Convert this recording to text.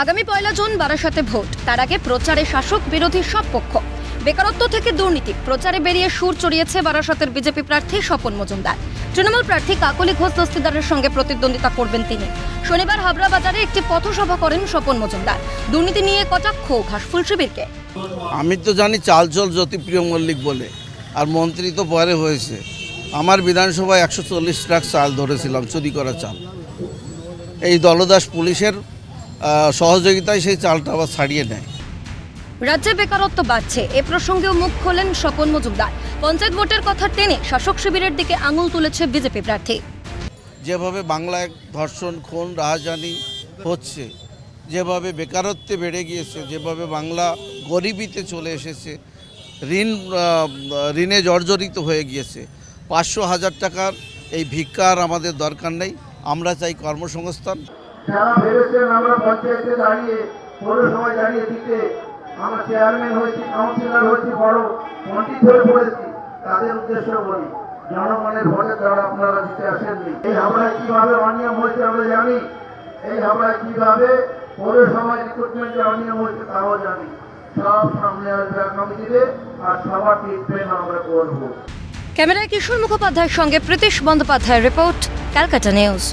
আগামী 1 জুন বারাসাতে ভোট, তার আগে প্রচারে শাসক বিরোধী সব পক্ষ। বেকারত্ব থেকে দুর্নীতি, প্রচারে বেরিয়ে সুর চড়িয়েছে বারাসাতের বিজেপি প্রার্থী স্বপন মজুমদার। তৃণমূল প্রার্থী কাকলি ঘোষ দস্তিদারের সঙ্গে প্রতিদ্বন্দ্বিতা করবেন তিনি। শনিবার হাবড়া বাজারে একটি পথসভা করেন স্বপন মজুমদার। দুর্নীতি নিয়ে কটাক্ষ ঘাসফুল শিবিরকে। আমি তো জানি চালচল জ্যোতিপ্রিয় মল্লিক বলে, আর মন্ত্রী তো পরে হয়েছে। আমার বিধানসভায় 140 ট্রাক চাল ধরেছিলাম, চুরি করা চাল। এই দলদাস পুলিশের সহযোগিতায় সেই চালটা আবার ছাড়িয়ে নেয়। রাজ্যে বেকারত্ব বাড়ছে, এ প্রসঙ্গেও মুখ খোলেন স্বপন মজুমদার। পঞ্চায়েত ভোটের কথা টেনে শাসক শিবিরের দিকে আঙুল তুলেছে বিজেপি প্রার্থী। যেভাবে বাংলায় ধর্ষণ, খুন, রাহাজানি হচ্ছে, যেভাবে বেকারত্বে বেড়ে গিয়েছে, যেভাবে বাংলা গরিবিতে চলে এসেছে, ঋণে জর্জরিত হয়ে গিয়েছে, 500,000 টাকার এই ভিক্ষার আমাদের দরকার নেই। আমরা চাই কর্মসংস্থান। যারা ভেবেছেন আমরা পঞ্চায়েতে দাঁড়িয়ে পৌরসভায় দাঁড়িয়ে দিতে আমরা চেয়ারম্যান হয়েছি, কাউন্সিলর হয়েছি, বড় পণ্ডিত হয়ে পড়েছি, তাদের উদ্দেশ্য বলি, জনগণের ভোটের দ্বারা আপনারা জিতে আসেননি। এই হাবড়ায় কিভাবে অনিয়ম হয়েছে আমরা জানি, এই হাবড়ায় কিভাবে পৌরসভায় রিক্রুটমেন্টে অনিয়ম হয়েছে তাও জানি। সব সামনে আসবে আগামী দিনে, আর সবার ট্রিটমেন্ট আমরা করবো। ক্যামেরায় কিশোর মুখোপাধ্যায়ের সঙ্গে প্রীতিশ বন্দ্যোপাধ্যায়ের রিপোর্ট, ক্যালকাটা নিউজ।